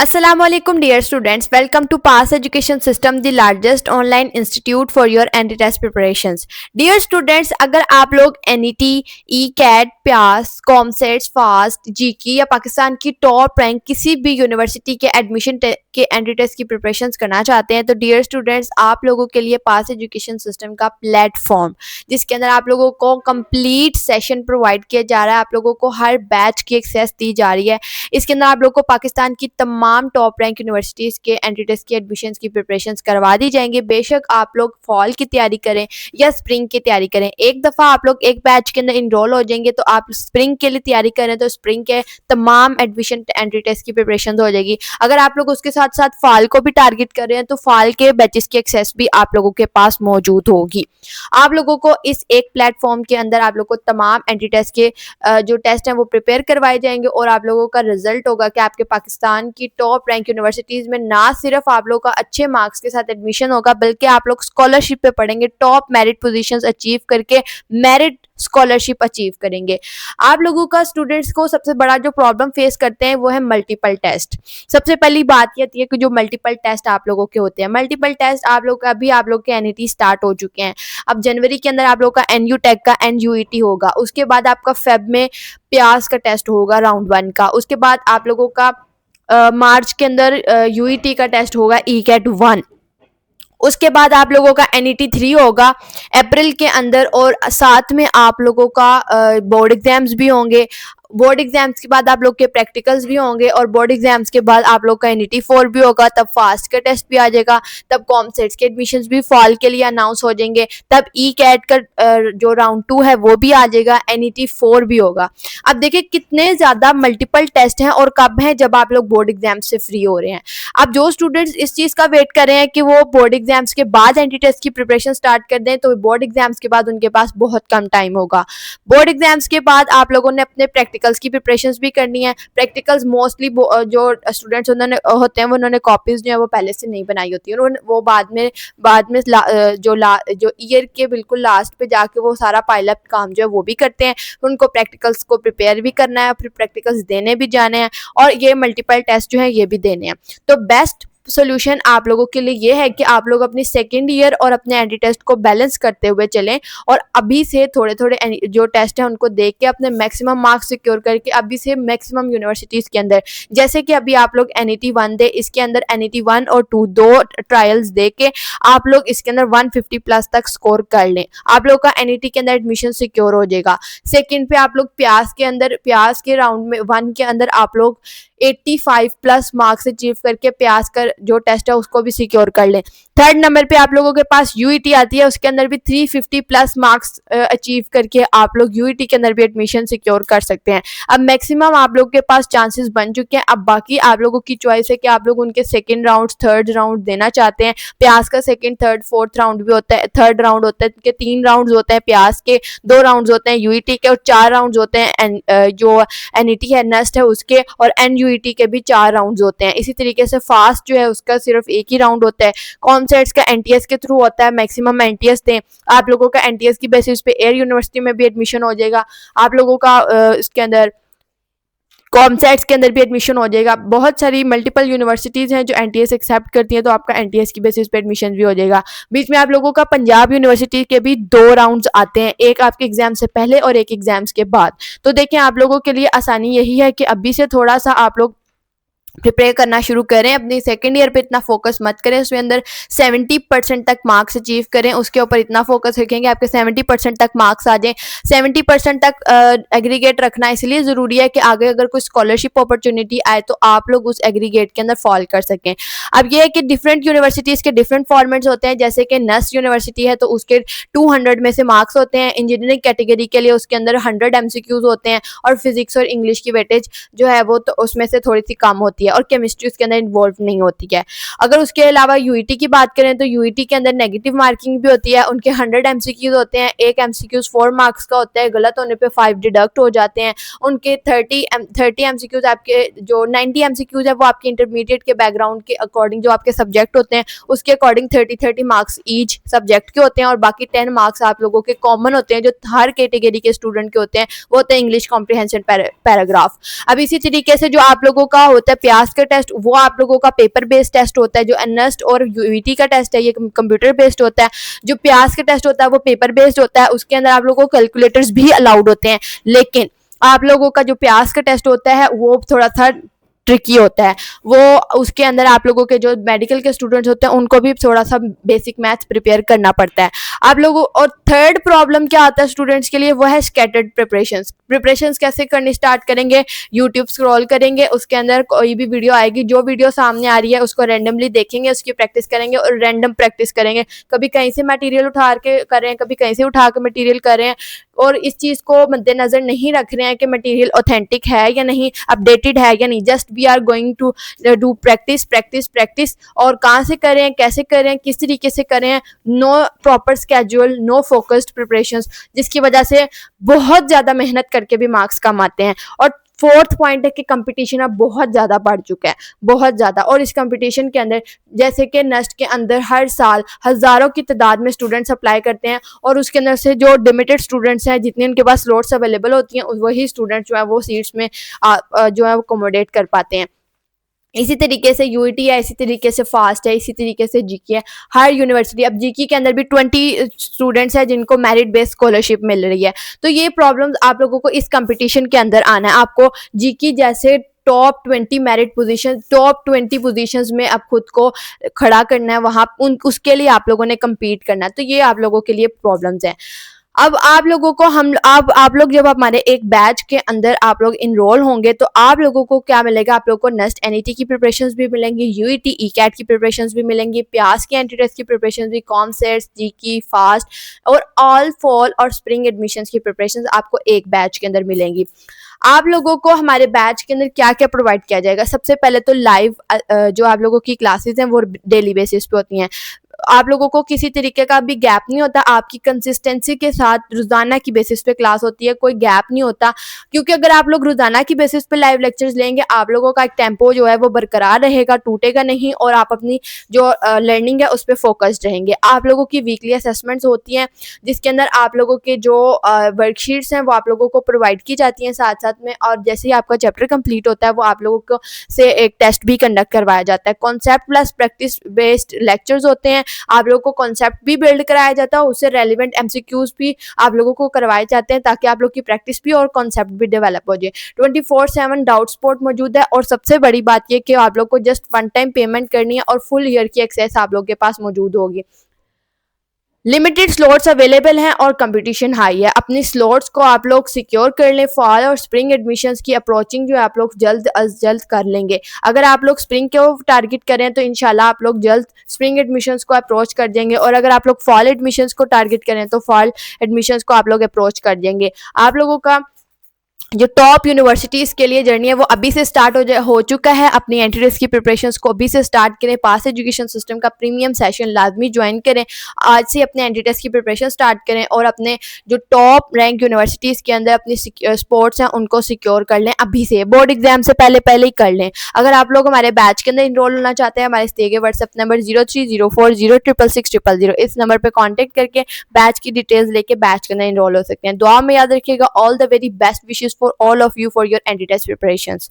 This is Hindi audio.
Assalamualaikum dear students, welcome to Pass Education System, the largest online institute for your anti-test preparations. Dear students, अगर आप लोग NET, ECAT, PAS, COMSETS, FAST, GK या पाकिस्तान की टॉप रैंक किसी भी यूनिवर्सिटी के एडमिशन के एंट्री टेस्ट की प्रिपरेशंस करना चाहते हैं तो डियर स्टूडेंट्स आप लोगों के लिए पास एजुकेशन सिस्टम का प्लेटफॉर्म जिसके अंदर आप लोगों को कंप्लीट सेशन प्रोवाइड किया जा रहा है, आप लोगों को हर बैच की एक्सेस दी जा रही है। इसके अंदर आप लोग को पाकिस्तान की तमाम टॉप रैंक यूनिवर्सिटीज़ के एंट्री टेस्ट की एडमिशन्स की प्रिपरेशंस करवा दी जाएंगे। बेशक आप लोग फॉल की तैयारी करें या स्प्रिंग की तैयारी करें, एक दफ़ा आप लोग एक बैच के अंदर इनरोल हो जाएंगे तो आप स्प्रिंग के लिए तैयारी करें तो स्प्रिंग के तमाम एडमिशन एंट्री टेस्ट की प्रिपरेशन हो जाएगी। अगर आप लोग उसके साथ साथ फाल को भी टारगेट कर रहे हैं तो फाल के बैचेस की एक्सेस भी आप लोगों के पास मौजूद होगी। आप लोगों को इस एक प्लेटफॉर्म के अंदर आप लोग को तमाम एंट्री टेस्ट के जो टेस्ट हैं वो प्रिपेयर करवाए जाएंगे और आप लोगों का रिजल्ट होगा कि आपके पाकिस्तान की टॉप रैंक यूनिवर्सिटीज़ में ना सिर्फ आप लोगों का अच्छे मार्क्स के साथ एडमिशन होगा बल्कि आप लोग स्कॉलरशिप पे पढ़ेंगे, टॉप मेरिट पोजीशंस अचीव करके मेरिट स्कॉलरशिप अचीव करेंगे। आप लोगों का स्टूडेंट्स को सबसे बड़ा जो प्रॉब्लम फेस करते हैं वो है मल्टीपल टेस्ट। सबसे पहली बात ये आती है कि जो मल्टीपल टेस्ट आप लोगों के होते हैं, मल्टीपल टेस्ट आप लोग का अभी आप लोग के एनईटी स्टार्ट हो चुके हैं। अब जनवरी के अंदर आप लोग का एनयू टेक का एनयूईटी होगा, उसके बाद आपका फेब में प्यास का टेस्ट होगा राउंड 1 का, उसके बाद आप लोगों का मार्च के अंदर यूईटी का टेस्ट होगा ईकेट 1, उसके बाद आप लोगों का एनईटी 3 होगा अप्रैल के अंदर और साथ में आप लोगों का बोर्ड एग्जाम्स भी होंगे। बोर्ड एग्जाम्स के बाद आप लोग के प्रैक्टिकल्स भी होंगे और बोर्ड एग्जाम्स के बाद आप लोग का एनईटी 4 भी होगा, तब फास्ट का टेस्ट भी आ जाएगा, तब कॉमसेट्स के एडमिशन्स भी फॉल के लिए अनाउंस हो जाएंगे, तब ई कैट का जो राउंड 2 है वो भी आ जाएगा, एनईटी 4 भी होगा। अब देखिए कितने ज़्यादा मल्टीपल टेस्ट हैं और कब हैं, जब आप लोग बोर्ड एग्जाम से फ्री हो रहे हैं। अब जो स्टूडेंट्स इस चीज़ का वेट कर रहे हैं कि वो बोर्ड एग्जाम्स के बाद एंट्री टेस्ट की प्रिपरेशन स्टार्ट कर दें तो बोर्ड एग्जाम्स के बाद उनके पास बहुत कम टाइम होगा। बोर्ड एग्जाम्स के बाद आप लोगों ने अपने प्रैक्टिकल्स की प्रिपरेशंस भी करनी है। प्रैक्टिकल्स मोस्टली जो स्टूडेंट्स उन्होंने होते हैं वो उन्होंने कॉपीज जो है वो पहले से नहीं बनाई होती है, वो बाद में जो ईयर के बिल्कुल लास्ट पे जाके वो सारा पायलअप काम जो है वो भी करते हैं। उनको प्रैक्टिकल्स को प्रिपेयर भी करना है, फिर प्रैक्टिकल्स देने भी जाने हैं और ये मल्टीपल टेस्ट जो है ये भी देने हैं। तो बेस्ट सोल्यूशन आप लोगों के लिए ये है कि आप लोग अपनी सेकेंड ईयर और अपने एंटी टेस्ट को बैलेंस करते हुए चलें और अभी से थोड़े थोड़े जो टेस्ट हैं उनको देख के अपने मैक्सिमम मार्क्स सिक्योर करके अभी से मैक्सिमम यूनिवर्सिटीज़ के अंदर, जैसे कि अभी आप लोग एनईटी 1 दे, इसके अंदर एनईटी 1 और 2 दो ट्रायल्स दे के आप लोग इसके अंदर 150 प्लस तक स्कोर कर लें, आप लोग का एनईटी के अंदर एडमिशन सिक्योर हो जाएगा। सेकेंड पे आप लोग प्यास के राउंड में 1 के अंदर आप लोग 85 प्लस मार्क्स अचीव करके प्यास का जो टेस्ट है उसको भी सिक्योर कर लें। थर्ड नंबर पे आप लोगों के पास यूईटी आती है, उसके अंदर भी 350 प्लस मार्क्स अचीव करके आप लोग यूईटी के अंदर भी एडमिशन सिक्योर कर सकते हैं। अब मैक्सिमम आप लोगों के पास चांसेस बन चुके हैं, अब बाकी आप लोगों की चॉइस है कि आप लोग उनके सेकेंड राउंड थर्ड राउंड देना चाहते हैं। प्यास का सेकेंड थर्ड फोर्थ राउंड भी होता है, थर्ड राउंड होता है, उनके 3 राउंड होते हैं, प्यास के 2 राउंड होते हैं, यूईटी के और 4 राउंड होते हैं, जो एनईटी है नेस्ट है उसके, और एनयूईटी के भी 4 राउंड्स होते हैं। इसी तरीके से फास्ट जो है उसका सिर्फ एक ही राउंड होता है। कॉमसेट्स का एनटीएस के थ्रू होता है, मैक्सिमम एनटीएस दें, आप लोगों का एनटीएस की बेसिस पे एयर यूनिवर्सिटी में भी एडमिशन हो जाएगा, आप लोगों का इसके अंदर कॉमसेट्स के अंदर भी एडमिशन हो जाएगा। बहुत सारी मल्टीपल यूनिवर्सिटीज़ हैं जो एनटीएस एक्सेप्ट करती हैं तो आपका एनटीएस की बेसिस पे एडमिशन भी हो जाएगा। बीच में आप लोगों का पंजाब यूनिवर्सिटी के भी 2 राउंड्स आते हैं, एक आपके एग्जाम से पहले और एक एग्जाम्स के बाद। तो देखें आप लोगों के लिए आसानी यही है कि अभी से थोड़ा सा आप लोग प्रिपेयर करना शुरू करें, अपनी सेकेंड ईयर पे इतना फोकस मत करें, उसमें अंदर 70% तक मार्क्स अचीव करें, उसके ऊपर इतना फोकस रखेंगे आपके 70% तक मार्क्स आ जाएं। 70% तक एग्रीगेट रखना इसलिए ज़रूरी है कि आगे अगर कोई स्कॉलरशिप अपॉर्चुनिटी आए तो आप लोग उस एग्रीगेट के अंदर फॉल कर सकें। अब यह है कि डिफरेंट यूनिवर्सिटीज़ के डिफरेंट फॉर्मेट्स होते हैं, जैसे कि नस्ट यूनिवर्सिटी है तो उसके 200 में से मार्क्स होते हैं, इंजीनियरिंग कैटेगरी के लिए उसके अंदर 100 एमसीक्यूज होते हैं और फिजिक्स और इंग्लिश की वेटेज जो है वो तो उसमें से थोड़ी सी कम होती है और केमिस्ट्री उसके अंदर इन्वॉल्व नहीं होती है। अगर उसके अलावा यूईटी की बात करें तो यूईटी के अंदर नेगेटिव मार्किंग भी होती है, उनके 100 एमसीक्यूज होते हैं, एक एमसीक्यूज 4 मार्क्स का होता है, गलत होने पे 5 डिडक्ट हो जाते हैं। उनके 30 एमसीक्यूज आपके जो 90 एमसीक्यूज है वो आपके इंटरमीडिएट के बैकग्राउंड के अकॉर्डिंग जो आपके सब्जेक्ट होते हैं उसके अकॉर्डिंग 30 मार्क्स ईच सब्जेक्ट के होते हैं और बाकी 10 मार्क्स आप लोगों के कॉमन होते हैं जो हर कैटेगरी के स्टूडेंट के होते हैं, वो होते हैं इंग्लिश कॉम्प्रिहेंशन पैराग्राफ। अब इसी तरीके से जो आप लोगों का होता है प्यास का टेस्ट वो आप लोगों का पेपर बेस्ड टेस्ट होता है, जो एनएस्ट और यूईटी का टेस्ट है ये कंप्यूटर बेस्ड होता है। जो प्यास का टेस्ट होता है वो पेपर बेस्ड होता है, उसके अंदर आप लोगों को कैलकुलेटर्स भी अलाउड होते हैं, लेकिन आप लोगों का जो प्यास का टेस्ट होता है वो थोड़ा सा ट्रिकी होता है। वो उसके अंदर आप लोगों के जो मेडिकल के स्टूडेंट्स होते हैं उनको भी थोड़ा सा बेसिक मैथ्स प्रिपेयर करना पड़ता है आप लोगों। और थर्ड प्रॉब्लम क्या आता है स्टूडेंट्स के लिए, वो है स्कैटर्ड प्रिपरेशंस कैसे करनी स्टार्ट करेंगे, यूट्यूब स्क्रॉल करेंगे, उसके अंदर कोई भी वीडियो आएगी, जो वीडियो सामने आ रही है उसको रैंडमली देखेंगे, उसकी प्रैक्टिस करेंगे और रैंडम प्रैक्टिस करेंगे। कभी कहीं से मटेरियल उठा के कर रहे हैं, कभी कहीं से उठा के मटेरियल कर रहे हैं, और इस चीज़ को मद्देनजर नहीं रख रहे हैं कि मटेरियल ऑथेंटिक है या नहीं, अपडेटेड है या नहीं। Just we are going to do practice practice practice, और कहाँ से करें, कैसे करें, किस तरीके से करें, no proper schedule, no focused preparations, जिसकी वजह से बहुत ज़्यादा मेहनत करके भी मार्क्स कम आते हैं। और फोर्थ पॉइंट है कि कंपटीशन अब बहुत ज़्यादा बढ़ चुका है, बहुत ज़्यादा। और इस कंपटीशन के अंदर जैसे कि नेस्ट के अंदर हर साल हज़ारों की तादाद में स्टूडेंट्स अप्लाई करते हैं, और उसके अंदर से जो लिमिटेड स्टूडेंट्स हैं, जितनी उनके पास स्लॉट्स अवेलेबल होती हैं, वही स्टूडेंट्स जो है वो सीट्स में जो है वो अकोमोडेट कर पाते हैं। इसी तरीके से यूईटी है, इसी तरीके से फास्ट है, इसी तरीके से जीके है। हर यूनिवर्सिटी, अब जीके के अंदर भी 20 स्टूडेंट्स हैं जिनको मेरिट बेस्ड स्कॉलरशिप मिल रही है। तो ये प्रॉब्लम्स आप लोगों को इस कंपटीशन के अंदर आना है। आपको जीके जैसे top 20 merit position, top 20 positions में अब खुद को खड़ा करना है, वहाँ उसके लिए आप लोगों ने कम्पीट करना है। तो ये आप लोगों के लिए प्रॉब्लम्स हैं। अब आप लोगों को आप लोग जब हमारे एक बैच के अंदर आप लोग इनरोल होंगे तो आप लोगों को क्या मिलेगा, आप लोगों को नेस्ट एनईटी की प्रिपरेशंस भी मिलेंगी, यूईटी ईकैट की प्रिपरेशंस भी मिलेंगी, प्यास की एंटी टेस्ट की प्रिपरेशंस भी, कॉमसेट्स, जीकी, फास्ट और ऑल फॉल और स्प्रिंग एडमिशंस की प्रिपरेशंस आपको एक बैच के अंदर मिलेंगी। आप लोगों को हमारे बैच के अंदर क्या क्या प्रोवाइड किया जाएगा, सबसे पहले तो लाइव जो आप लोगों की क्लासेस हैं वो डेली बेसिस पे होती हैं। आप लोगों को किसी तरीके का भी गैप नहीं होता, आपकी कंसिस्टेंसी के साथ रोजाना की बेसिस पे क्लास होती है, कोई गैप नहीं होता। क्योंकि अगर आप लोग रोजाना की बेसिस पे लाइव लेक्चर्स लेंगे, आप लोगों का एक टेम्पो जो है वो बरकरार रहेगा, टूटेगा नहीं, और आप अपनी जो लर्निंग है उस पर फोकस्ड रहेंगे। आप लोगों की वीकली असेसमेंट्स होती हैं जिसके अंदर आप लोगों के जो वर्कशीट्स हैं वो आप लोगों को प्रोवाइड की जाती हैं साथ साथ में, और जैसे ही आपका चैप्टर कंप्लीट होता है वो आप लोगों को से एक टेस्ट भी कंडक्ट करवाया जाता है। Concept plus practice based lectures होते हैं, आप लोगों को कॉन्सेप्ट भी बिल्ड कराया जाता है, उससे रेलिवेंट एमसीक्यूज भी आप लोगों को करवाए जाते हैं ताकि आप लोग की प्रैक्टिस भी और कॉन्सेप्ट भी डेवलप हो जाए। 24/7 डाउट स्पॉट मौजूद है, और सबसे बड़ी बात ये कि आप लोग को जस्ट वन टाइम पेमेंट करनी है और फुल ईयर की एक्सेस आप लोग के पास मौजूद होगी। लिमिटेड स्लॉट्स अवेलेबल हैं और कंपटीशन हाई है। अपनी स्लॉट्स को आप लोग सिक्योर कर लें। फॉल और स्प्रिंग एडमिशन्स की अप्रोचिंग जो है आप लोग जल्द अज जल्द कर लेंगे। अगर आप लोग स्प्रिंग को टारगेट करें तो इंशाल्लाह आप लोग जल्द स्प्रिंग एडमिशन्स को अप्रोच कर देंगे, और अगर आप लोग फॉल एडमिशन्स को टारगेट करें तो फॉल एडमिशन्स को आप लोग अप्रोच कर देंगे। आप लोगों का जो टॉप यूनिवर्सिटीज़ के लिए जर्नी है वो अभी से स्टार्ट हो चुका है। अपनी एंट्रेंस की प्रिपरेशंस को अभी से स्टार्ट करें। पास एजुकेशन सिस्टम का प्रीमियम सेशन लाजमी ज्वाइन करें। आज से अपने एंट्रेंस की प्रिपरेशन स्टार्ट करें और अपने जो टॉप रैंक यूनिवर्सिटीज़ के अंदर अपनी स्पोर्ट्स हैं उनको सिक्योर कर लें अभी से, बोर्ड एग्जाम से पहले ही कर लें। अगर आप लोग हमारे बैच के अंदर इनरोल होना चाहते हैं, हमारे दिए गए व्हाट्सएप नंबर 0304066600 इस नंबर पर कॉन्टैक्ट करके बैच की डिटेल्स लेके बैच के अंदर इनरोल हो सकते हैं। दुआ में याद रखिएगा। All the very best wishes for all of you for your anti-test preparations.